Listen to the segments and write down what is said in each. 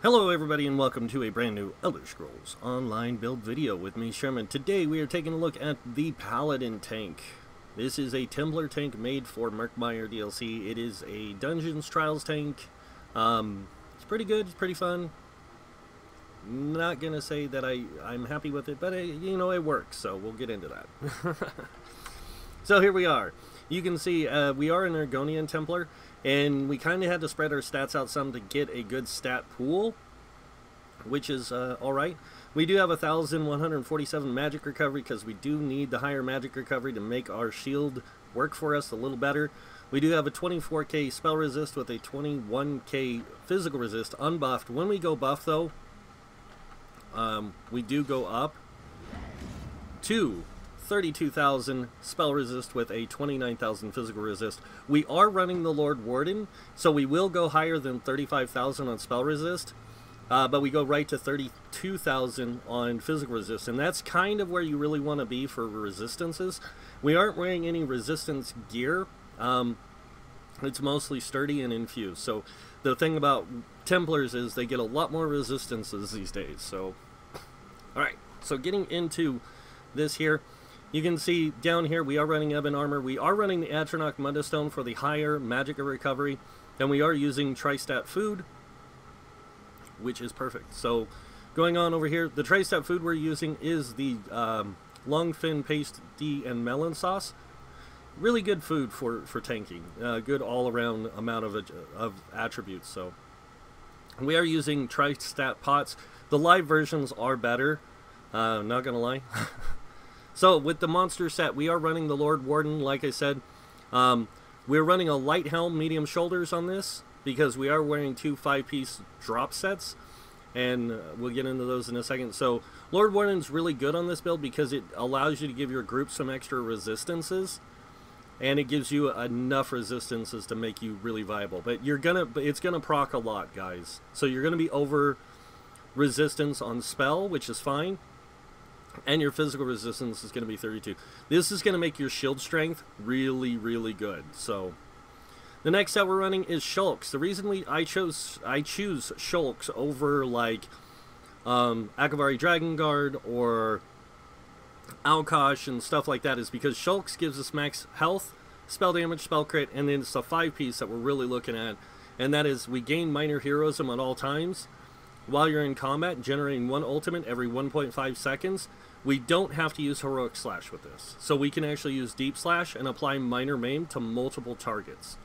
Hello everybody and welcome to a brand new Elder Scrolls Online build video with me, Sherman. Today we are taking a look at the Paladin tank. This is a Templar tank made for Murkmire DLC. It is a Dungeons Trials tank. It's pretty good, it's pretty fun. Not gonna say that I'm happy with it, but you know, it works, so we'll get into that. So here we are. You can see we are an Argonian Templar, and we kind of had to spread our stats out some to get a good stat pool, which is alright. We do have 1,147 magic recovery because we do need the higher magic recovery to make our shield work for us a little better. We do have a 24k spell resist with a 21k physical resist unbuffed. When we go buff though, we do go up to 32,000 spell resist with a 29,000 physical resist. We are running the Lord Warden, so we will go higher than 35,000 on spell resist, but we go right to 32,000 on physical resist, and that's kind of where you really want to be for resistances. We aren't wearing any resistance gear. It's mostly sturdy and infused, so the thing about Templars is they get a lot more resistances these days. So alright, so getting into this here, you can see down here we are running Ebon Armor. We are running the Atronach Mundstone for the higher magic recovery, and we are using Tri-Stat food, which is perfect. So going on over here, the Tri-Stat food we're using is the Longfin Pasty and Melon Sauce. Really good food for tanking. Good all-around amount of attributes. So we are using Tri-Stat pots. The live versions are better, not gonna lie. So with the monster set, we are running the Lord Warden, like I said. We're running a light helm, medium shoulders on this, because we are wearing two 5-piece drop sets, and we'll get into those in a second. So Lord Warden's really good on this build because it allows you to give your group some extra resistances, and it gives you enough resistances to make you really viable. But it's gonna proc a lot, guys. So you're gonna be over resistance on spell, which is fine. And your physical resistance is going to be 32. This is going to make your shield strength really, really good. So the next set we're running is Shulks. The reason I choose Shulks over like Akavari Dragon Guard or Alkosh and stuff like that is because Shulks gives us max health, spell damage, spell crit, and then it's a 5-piece that we're really looking at, and that is we gain minor heroism at all times while you're in combat, generating one ultimate every 1.5 seconds. We don't have to use Heroic Slash with this. So we can actually use Deep Slash and apply Minor Maim to multiple targets,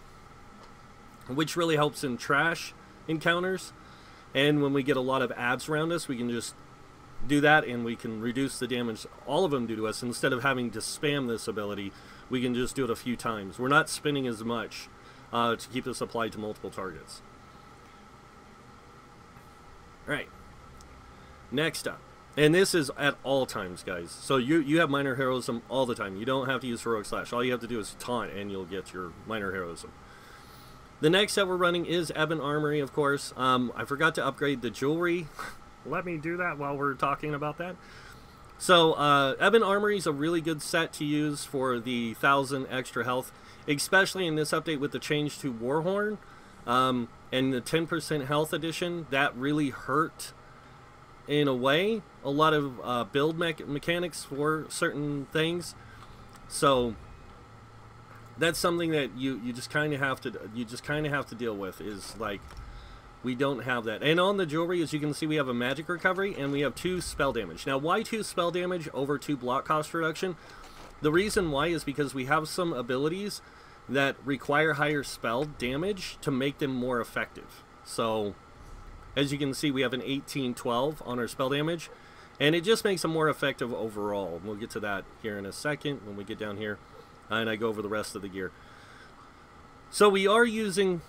which really helps in trash encounters. And when we get a lot of abs around us, we can just do that and we can reduce the damage all of them do to us. Instead of having to spam this ability, we can just do it a few times. We're not spinning as much to keep this applied to multiple targets. Alright, next up, and this is at all times, guys, so you have minor heroism all the time. You don't have to use Heroic Slash. All you have to do is taunt and you'll get your minor heroism. The next set we're running is Ebon Armory, of course. I forgot to upgrade the jewelry. Let me do that while we're talking about that. So Ebon Armory is a really good set to use for the 1,000 extra health, especially in this update with the change to Warhorn. And the 10% health addition, that really hurt in a way. A lot of build mechanics for certain things. So that's something that you just kind of have to deal with, is like we don't have that. And on the jewelry, as you can see, we have a magic recovery and we have 2 spell damage. Now, why 2 spell damage over 2 block cost reduction? The reason why is because we have some abilities that require higher spell damage to make them more effective. So as you can see, we have an 18-12 on our spell damage, and it just makes them more effective overall. We'll get to that here in a second when we get down here and I go over the rest of the gear. So we are using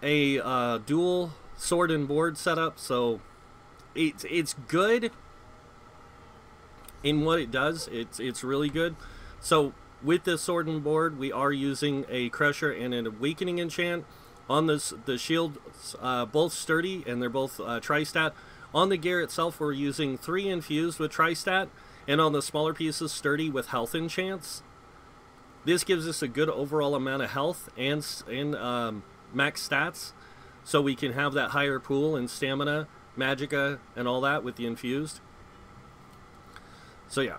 a dual sword and board setup, so it's good in what it does. It's really good. So with this sword and board, we are using a Crusher and an Awakening enchant. On the shield, both sturdy, and they're both Tri-Stat. On the gear itself, we're using 3 infused with Tri-Stat, and on the smaller pieces, sturdy with health enchants. This gives us a good overall amount of health and max stats, so we can have that higher pool and stamina magicka and all that with the infused. So yeah.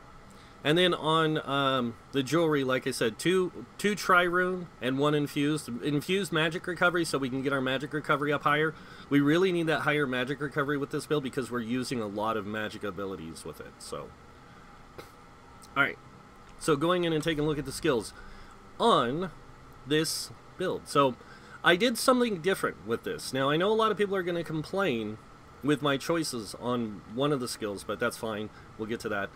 And then on the jewelry, like I said, two tri-rune and 1 infused. Infused magic recovery so we can get our magic recovery up higher. We really need that higher magic recovery with this build because we're using a lot of magic abilities with it. So, alright. So going in and taking a look at the skills on this build. So I did something different with this. Now I know a lot of people are going to complain with my choices on one of the skills, but that's fine. We'll get to that.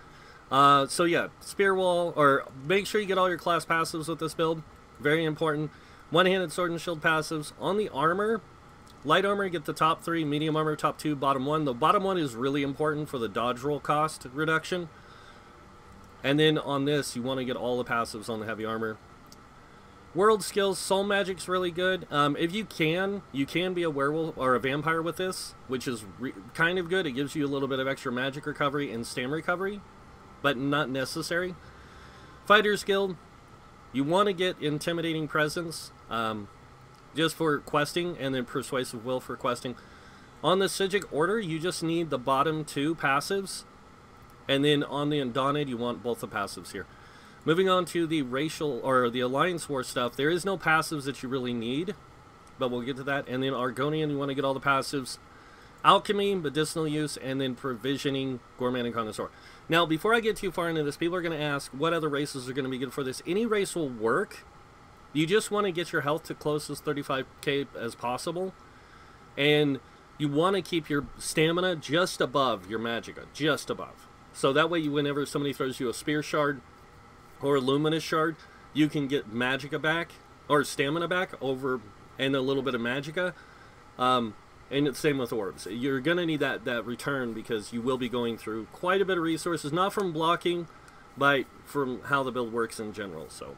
So yeah, Spear Wall, or make sure you get all your class passives with this build. Very important. One-handed sword and shield passives. On the armor, light armor, get the top 3, medium armor, top 2, bottom 1. The bottom 1 is really important for the dodge roll cost reduction. And then on this, you want to get all the passives on the heavy armor. World skills, soul magic's really good. If you can be a werewolf or a vampire with this, which is kind of good. It gives you a little bit of extra magic recovery and stam recovery, but not necessary. Fighter's Guild, you want to get Intimidating Presence, just for questing, and then Persuasive Will for questing. On the Psijic Order, you just need the bottom 2 passives, and then on the Undaunted, you want both the passives here. Moving on to the racial, or the Alliance War stuff, there is no passives that you really need, but we'll get to that. And then Argonian, you want to get all the passives. Alchemy, medicinal use, and then provisioning, Gourmand, and Connoisseur. Now, before I get too far into this, people are going to ask what other races are going to be good for this. Any race will work. You just want to get your health to close as 35k as possible. And you want to keep your stamina just above your magicka, just above. So that way, whenever somebody throws you a Spear Shard or a Luminous Shard, you can get magicka back, or stamina back, over, and a little bit of magicka. And it's same with orbs. You're going to need that return because you will be going through quite a bit of resources, not from blocking, but from how the build works in general. So,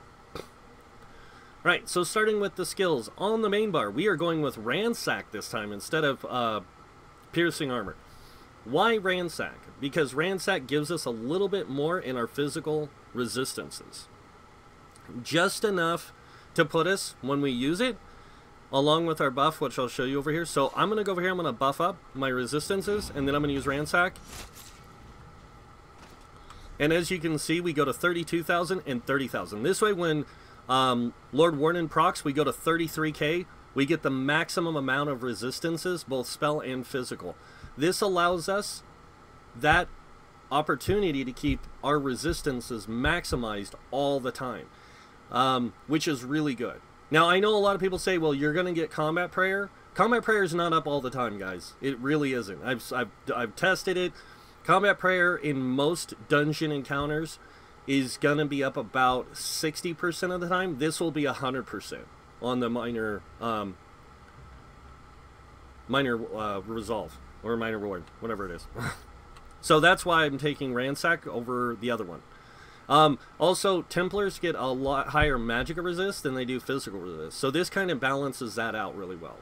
right, so starting with the skills. On the main bar, we are going with Ransack this time instead of Piercing Armor. Why Ransack? Because Ransack gives us a little bit more in our physical resistances. Just enough to put us, when we use it, along with our buff, which I'll show you over here. So I'm going to go over here, I'm going to buff up my resistances, and then I'm going to use Ransack. And as you can see, we go to 32,000 and 30,000. This way, when Lord Warden procs, we go to 33k. We get the maximum amount of resistances, both spell and physical. This allows us that opportunity to keep our resistances maximized all the time, which is really good. Now, I know a lot of people say, well, you're going to get Combat Prayer. Combat Prayer is not up all the time, guys. It really isn't. I've tested it. Combat Prayer in most dungeon encounters is going to be up about 60% of the time. This will be 100% on the minor resolve, or minor ward, whatever it is. So that's why I'm taking Ransack over the other one. Also, Templars get a lot higher magicka resist than they do physical resist. So this kind of balances that out really well.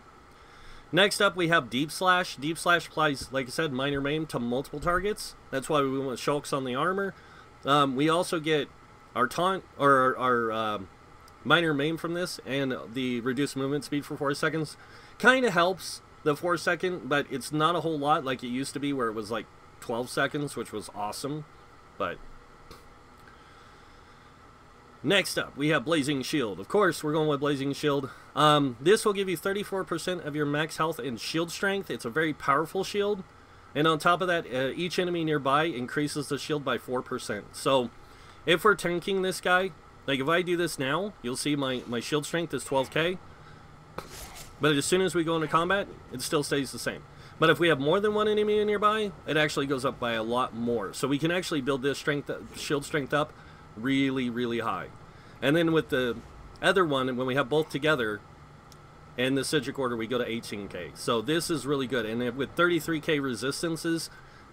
Next up, we have Deep Slash. Deep Slash applies, like I said, minor maim to multiple targets. That's why we want Shulks on the armor. We also get our taunt, or our minor maim from this, and the reduced movement speed for 4 seconds. Kind of helps the 4 second, but it's not a whole lot like it used to be, where it was like 12 seconds, which was awesome. But next up, we have Blazing Shield. Of course, we're going with Blazing Shield. This will give you 34% of your max health and shield strength. It's a very powerful shield. And on top of that, each enemy nearby increases the shield by 4%. So, if we're tanking this guy, like if I do this now, you'll see my shield strength is 12k. But as soon as we go into combat, it still stays the same. But if we have more than one enemy nearby, it actually goes up by a lot more. So we can actually build this shield strength up really, really high. And then with the other one, when we have both together and the Psijic Order, we go to 18k. So this is really good. And with 33k resistances,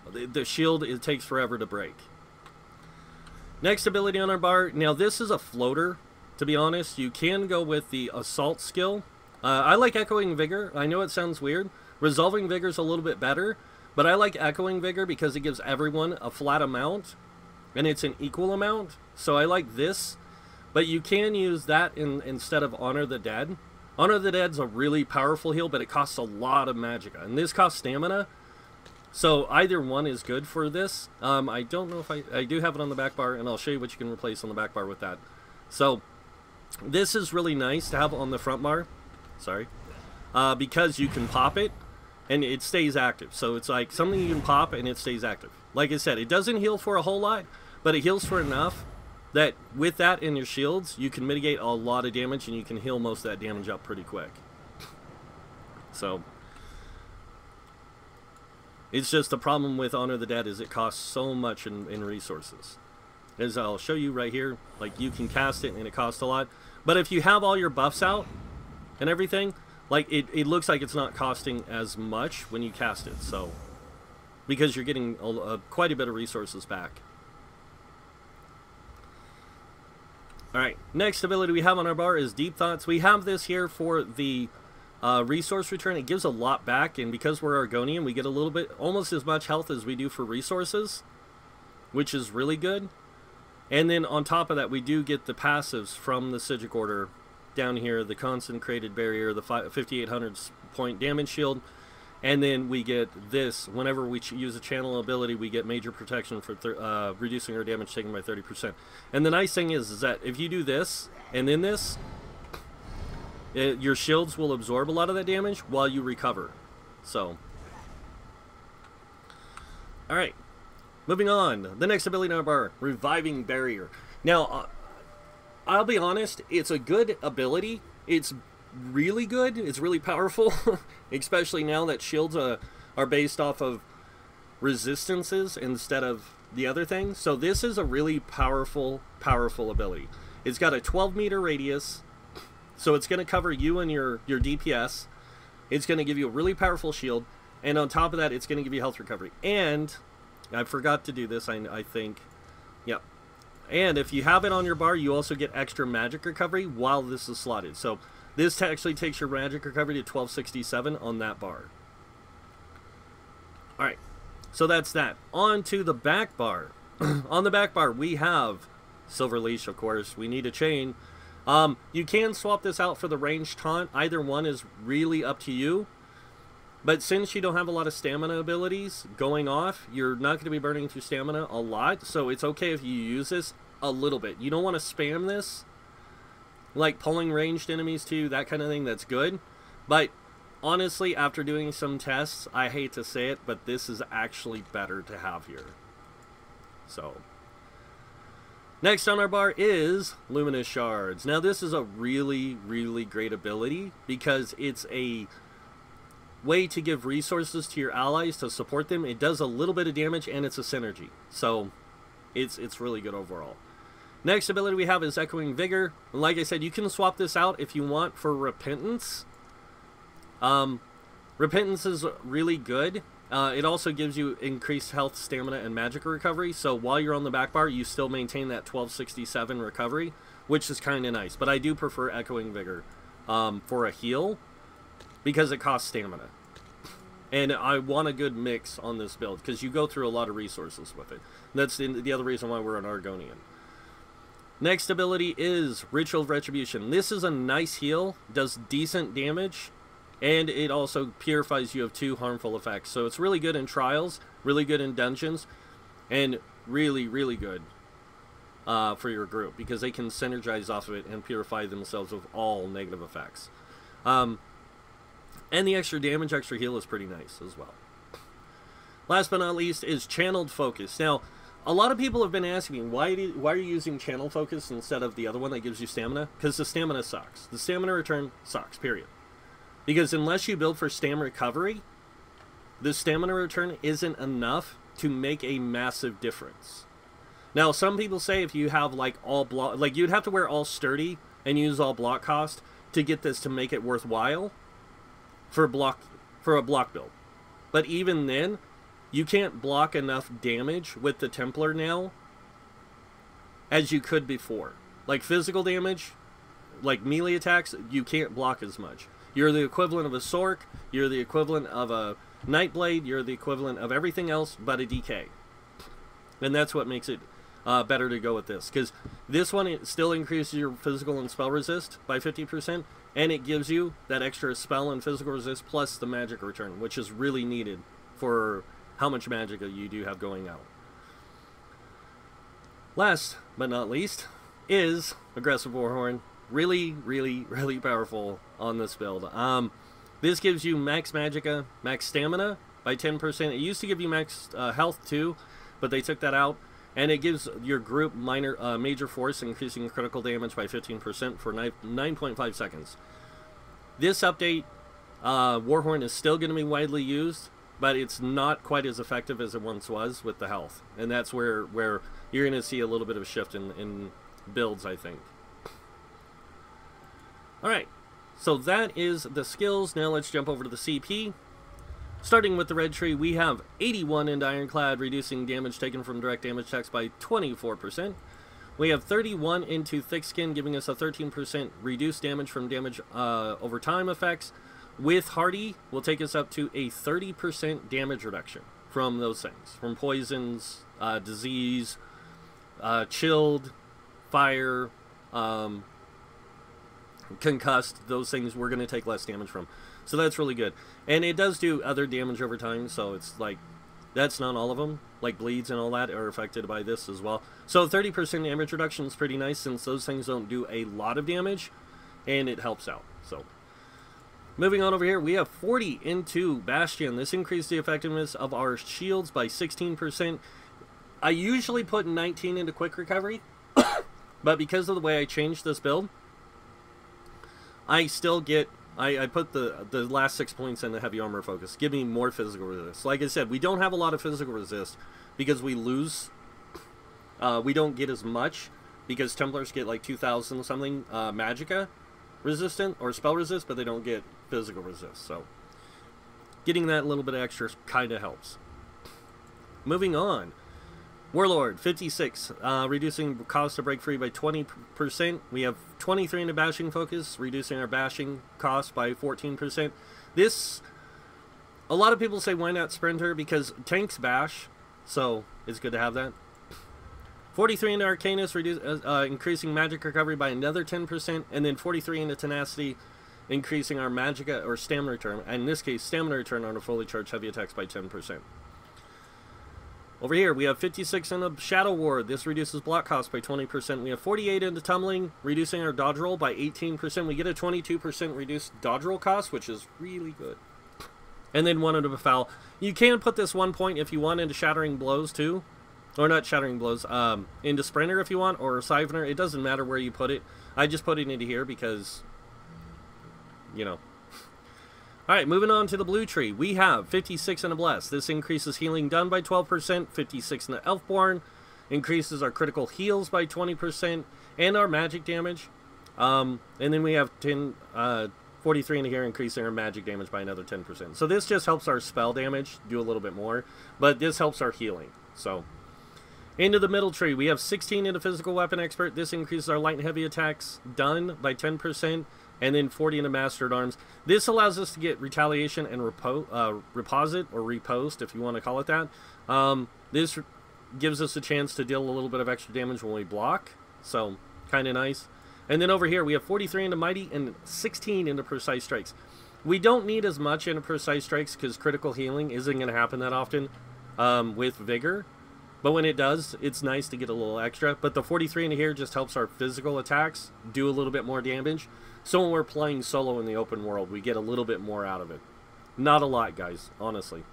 the shield, it takes forever to break. Next ability on our bar. Now this is a floater, to be honest. You can go with the Assault skill. I like Echoing Vigor. I know it sounds weird. Resolving Vigor is a little bit better, but I like Echoing Vigor because it gives everyone a flat amount, and it's an equal amount. So I like this, but you can use that instead of Honor the Dead. Honor the Dead's a really powerful heal, but it costs a lot of magicka, and this costs stamina, So either one is good for this. I don't know if I do have it on the back bar, and I'll show you what you can replace on the back bar with that. So this is really nice to have on the front bar. Sorry. Because you can pop it, and it stays active. So it's like something you can pop, and it stays active. Like I said, it doesn't heal for a whole lot, but it heals for enough that with that in your shields, you can mitigate a lot of damage, and you can heal most of that damage up pretty quick. So it's just the problem with Honor the Dead is it costs so much in resources. As I'll show you right here, like you can cast it and it costs a lot. But if you have all your buffs out and everything, like it looks like it's not costing as much when you cast it. So because you're getting quite a bit of resources back. Alright, next ability we have on our bar is Deep Thoughts. We have this here for the resource return. It gives a lot back, and because we're Argonian, we get a little bit, almost as much health as we do for resources, which is really good. And then on top of that, we do get the passives from the Sigic Order down here, the Consecrated Barrier, the 5800 point damage shield, and then we get this. Whenever we use a channel ability, we get major protection for reducing our damage taken by 30%. And the nice thing is that if you do this and then this, your shields will absorb a lot of that damage while you recover. So, alright, moving on. The next ability in our bar, Reviving Barrier. Now, I'll be honest, it's a good ability. It's really good. It's really powerful, especially now that shields are based off of resistances instead of the other things. So this is a really powerful ability. It's got a 12-meter radius. So it's going to cover you and your DPS. It's going to give you a really powerful shield. And on top of that, it's going to give you health recovery. And I forgot to do this, I think. Yep. And if you have it on your bar, you also get extra magic recovery while this is slotted. So this actually takes your magic recovery to 1267 on that bar. Alright. So that's that. On to the back bar. On the back bar, we have Silver Leash, of course. We need a chain. You can swap this out for the ranged taunt. Either one is really up to you. But since you don't have a lot of stamina abilities going off, you're not going to be burning through stamina a lot. So it's okay if you use this a little bit. You don't want to spam this. Like pulling ranged enemies too, that kind of thing, that's good. But honestly, after doing some tests, I hate to say it, but this is actually better to have here. So next on our bar is Luminous Shards. Now this is a really great ability because it's a way to give resources to your allies to support them. It does a little bit of damage and it's a synergy. So it's really good overall. Next ability we have is Echoing Vigor. And like I said, you can swap this out if you want for Repentance. Repentance is really good. It also gives you increased health, stamina, and magic recovery. So while you're on the back bar, you still maintain that 1267 recovery, which is kind of nice. But I do prefer Echoing Vigor for a heal because it costs stamina. And I want a good mix on this build because you go through a lot of resources with it. That's the other reason why we're an Argonian. Next ability is Ritual of Retribution. This is a nice heal, does decent damage, and it also purifies you of 2 harmful effects. So it's really good in trials, really good in dungeons, and really good for your group because they can synergize off of it and purify themselves of all negative effects. And the extra damage, extra heal is pretty nice as well. Last but not least is Channeled Focus. Now, a lot of people have been asking me, why are you using Channel Focus instead of the other one that gives you stamina? Because the stamina sucks. The stamina return sucks, period. Because unless you build for stamina recovery, the stamina return isn't enough to make a massive difference. Now, some people say if you have like all block, like you'd have to wear all sturdy and use all block cost to get this to make it worthwhile for a block build. But even then, you can't block enough damage with the Templar now as you could before. Like physical damage, like melee attacks, you can't block as much. You're the equivalent of a Sork, you're the equivalent of a Nightblade, you're the equivalent of everything else but a DK. And that's what makes it better to go with this. Because this one, it still increases your physical and spell resist by 50%, and it gives you that extra spell and physical resist plus the magic return, which is really needed for how much magicka you do have going out. Last but not least is Aggressive Warhorn. Really, really, really powerful on this build. This gives you max magicka, max stamina by 10%. It used to give you max health too, but they took that out. And it gives your group major force, increasing critical damage by 15% for 9.5 seconds. This update, Warhorn is still going to be widely used, but it's not quite as effective as it once was with the health. And that's where you're going to see a little bit of a shift in builds, I think. Alright, so that is the skills. Now let's jump over to the CP. Starting with the red tree, we have 81 into Ironclad, reducing damage taken from direct damage attacks by 24%. We have 31 into Thick Skin, giving us a 13% reduced damage from damage over time effects. With Hardy, will take us up to a 30% damage reduction from those things. From poisons, disease, chilled, fire, concussed, those things we're going to take less damage from. So that's really good. And it does do other damage over time, so it's like, that's not all of them. Like bleeds and all that are affected by this as well. So 30% damage reduction is pretty nice, since those things don't do a lot of damage, and it helps out. So moving on over here, we have 40 into Bastion. This increased the effectiveness of our shields by 16%. I usually put 19 into Quick Recovery, but because of the way I changed this build, I still get... I put the last 6 points in the heavy armor focus, give me more physical resist. Like I said, we don't have a lot of physical resist because we lose. We don't get as much because Templars get like 2,000 something magicka resistant or spell resist, but they don't get physical resist. So getting that little bit extra kind of helps. Moving on. Warlord, 56, reducing cost to break free by 20%. We have 23 into bashing focus, reducing our bashing cost by 14%. This, a lot of people say, why not Sprinter? Because tanks bash, so it's good to have that. 43 into Arcanus, increasing magic recovery by another 10%, and then 43 into Tenacity, increasing our magicka or stamina return, and in this case, stamina return on a fully charged heavy attacks by 10%. Over here, we have 56 in a Shadow Ward. This reduces block cost by 20%. We have 48 into Tumbling, reducing our dodge roll by 18%. We get a 22% reduced dodge roll cost, which is really good. And then 1 into Befoul. You can put this 1 point if you want into Shattering Blows, too. Or not Shattering Blows, into Sprinter if you want, or Siphoner. It doesn't matter where you put it. I just put it into here because, you know. Alright, moving on to the blue tree. We have 56 in a Bless. This increases healing done by 12%. 56 in the Elfborn. Increases our critical heals by 20%. And our magic damage. And then we have 43 in here, increasing our magic damage by another 10%. So this just helps our spell damage do a little bit more. But this helps our healing. So, into the middle tree. We have 16 into Physical Weapon Expert. This increases our light and heavy attacks done by 10%. And then 40 into Mastered Arms. This allows us to get Retaliation and Reposit, or Repost, if you want to call it that. This gives us a chance to deal a little bit of extra damage when we block. So, kind of nice. And then over here, we have 43 into Mighty and 16 into Precise Strikes. We don't need as much into Precise Strikes because critical healing isn't going to happen that often with Vigor. But when it does, it's nice to get a little extra. But the 43 into here just helps our physical attacks do a little bit more damage. So when we're playing solo in the open world, we get a little bit more out of it. Not a lot, guys, honestly.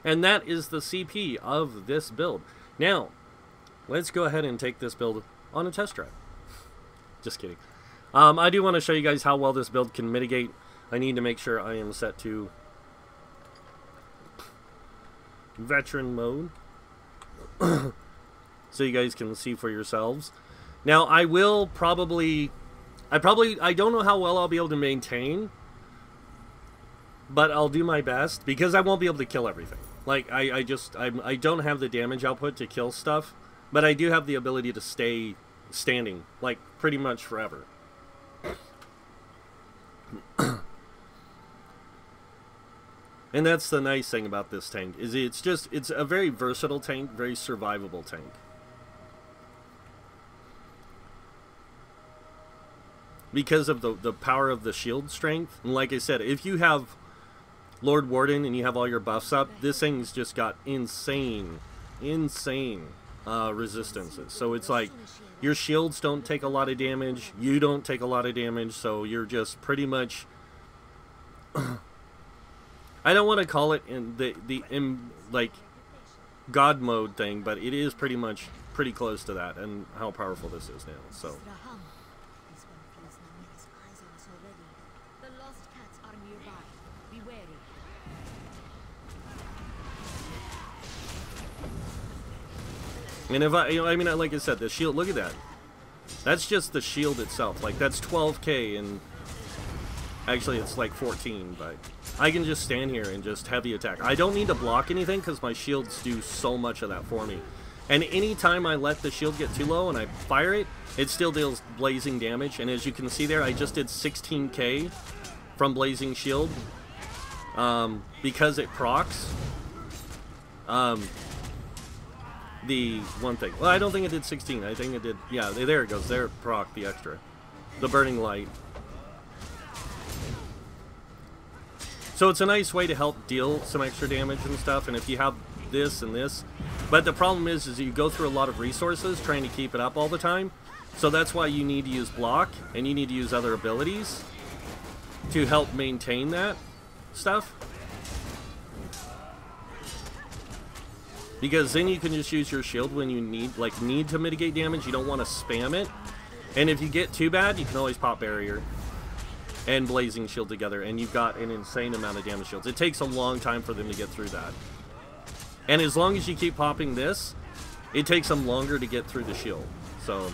And that is the CP of this build. Now, let's go ahead and take this build on a test drive. Just kidding. I do want to show you guys how well this build can mitigate. I need to make sure I am set to veteran mode. So you guys can see for yourselves. Now, I will probably... I don't know how well I'll be able to maintain, but I'll do my best, because I won't be able to kill everything. Like, I don't have the damage output to kill stuff, but I do have the ability to stay standing, like, pretty much forever. And that's the nice thing about this tank, is it's a very versatile tank, very survivable tank. Because of the power of the shield strength. And like I said, if you have Lord Warden and you have all your buffs up, this thing's just got insane resistances. So it's like your shields don't take a lot of damage, you don't take a lot of damage, so you're just pretty much I don't want to call it in like God mode thing, but it is pretty close to that, and how powerful this is now. So and if I mean, like I said, the shield, look at that. That's just the shield itself. Like, that's 12k, and actually it's like 14, but I can just stand here and just heavy attack. I don't need to block anything because my shields do so much of that for me. And anytime I let the shield get too low and I fire it, it still deals blazing damage. And as you can see there, I just did 16k from blazing shield because it procs. The one thing. Well, I don't think it did 16. I think it did. Yeah, there it goes. There it proc the extra. The burning light. So it's a nice way to help deal some extra damage and stuff. And if you have this and this, but the problem is you go through a lot of resources trying to keep it up all the time. So that's why you need to use block and you need to use other abilities to help maintain that stuff. Because then you can just use your shield when you need to mitigate damage. You don't want to spam it. And if you get too bad, you can always pop barrier and blazing shield together, and you've got an insane amount of damage shields. It takes a long time for them to get through that. And as long as you keep popping this, it takes them longer to get through the shield. So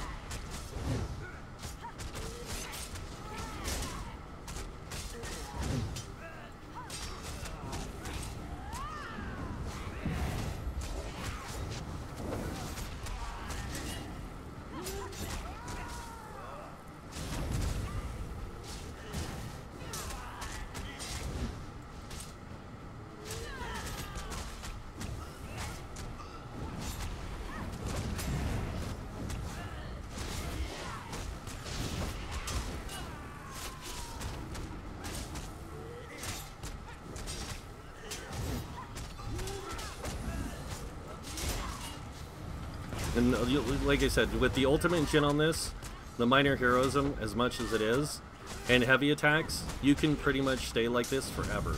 and like I said, with the ultimate gen on this, the minor heroism, as much as it is, and heavy attacks, you can pretty much stay like this forever.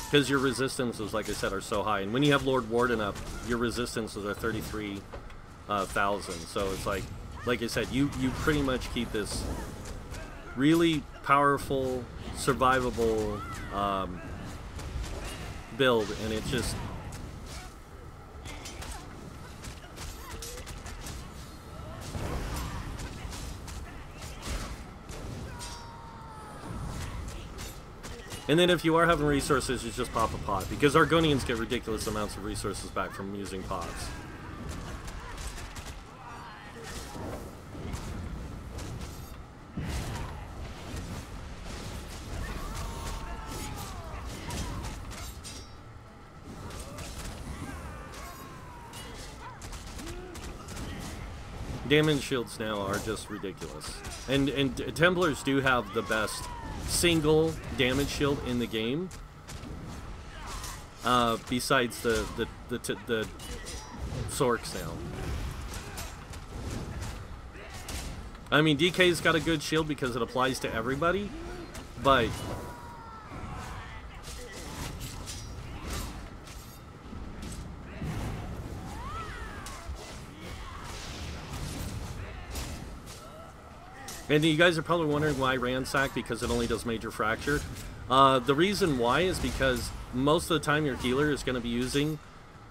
Because your resistances, like I said, are so high. And when you have Lord Warden up, your resistances are 33,000. So it's like I said, you pretty much keep this really powerful, survivable build, and it's just and then if you are having resources, you just pop a pot, because Argonians get ridiculous amounts of resources back from using pots. Damage shields now are just ridiculous. And Templars do have the best single damage shield in the game. Besides the Sorks now. I mean, DK's got a good shield because it applies to everybody, but and you guys are probably wondering why Ransack, because it only does major fracture. The reason why is because most of the time your healer is going to be using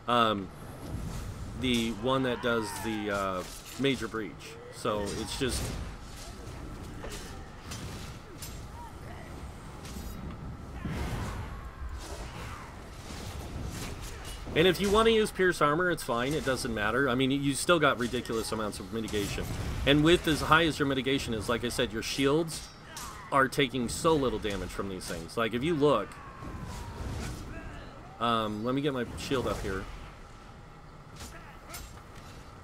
the one that does the major breach. So it's just... And if you want to use Pierce Armor, it's fine. It doesn't matter. I mean, you still got ridiculous amounts of mitigation. And with as high as your mitigation is, like I said, your shields are taking so little damage from these things. Like, if you look... let me get my shield up here.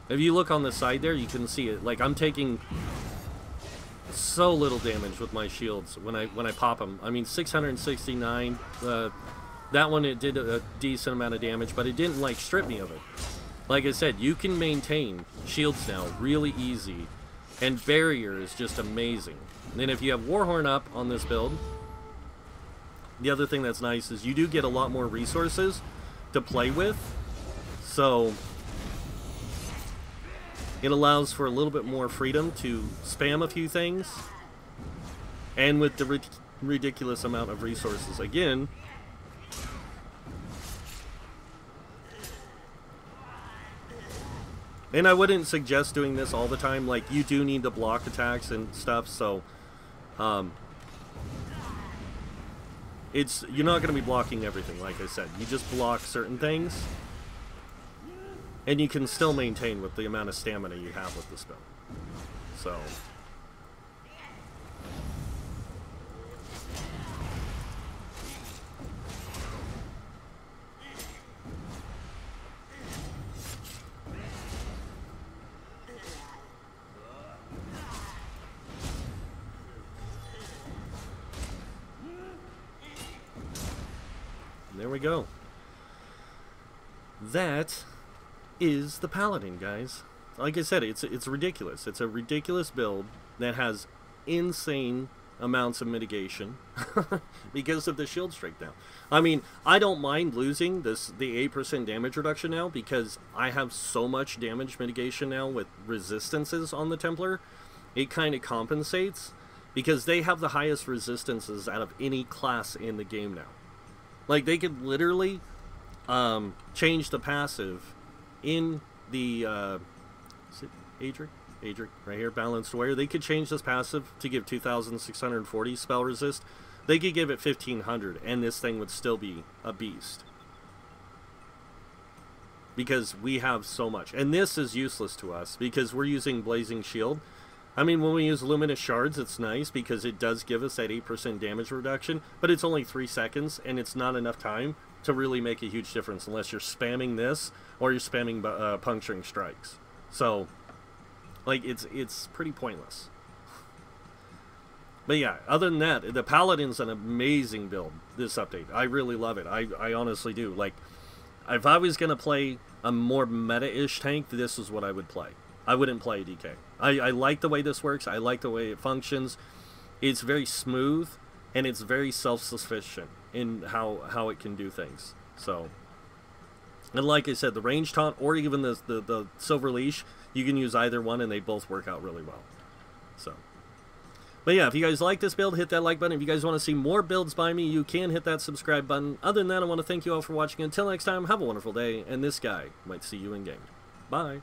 If you look on the side there, you can see it. Like, I'm taking so little damage with my shields when I pop them. I mean, 669. That one, it did a decent amount of damage, but it didn't, like, strip me of it. Like I said, you can maintain shields now really easy, and barrier is just amazing. And then if you have Warhorn up on this build, the other thing that's nice is you do get a lot more resources to play with, so it allows for a little bit more freedom to spam a few things, and with the ridiculous amount of resources. Again, and I wouldn't suggest doing this all the time. Like, you do need to block attacks and stuff, so you're not going to be blocking everything, like I said. You just block certain things, and you can still maintain with the amount of stamina you have with the spell. So there we go. That is the Paladin, guys. Like I said, it's ridiculous. It's a ridiculous build that has insane amounts of mitigation because of the shield strike now. I mean, I don't mind losing the 8% damage reduction now, because I have so much damage mitigation now with resistances on the Templar. It kind of compensates, because they have the highest resistances out of any class in the game now. Like, they could literally change the passive in the is it Adric right here, Balanced Warrior. They could change this passive to give 2,640 spell resist. They could give it 1,500, and this thing would still be a beast, because we have so much. And this is useless to us because we're using Blazing Shield. I mean, when we use Luminous Shards, it's nice because it does give us that 8% damage reduction, but it's only 3 seconds, and it's not enough time to really make a huge difference unless you're spamming this or you're spamming puncturing strikes. So, like, it's pretty pointless. But yeah, other than that, the Paladin's an amazing build, this update. I really love it. I honestly do. Like, if I was going to play a more meta-ish tank, this is what I would play. I wouldn't play DK. I like the way this works. I like the way it functions. It's very smooth, and it's very self-sufficient in how it can do things. So, and like I said, the range taunt or even the silver leash, you can use either one, and they both work out really well. So, but yeah, if you guys like this build, hit that like button. If you guys want to see more builds by me, you can hit that subscribe button. Other than that, I want to thank you all for watching. Until next time, have a wonderful day, and this guy might see you in game. Bye.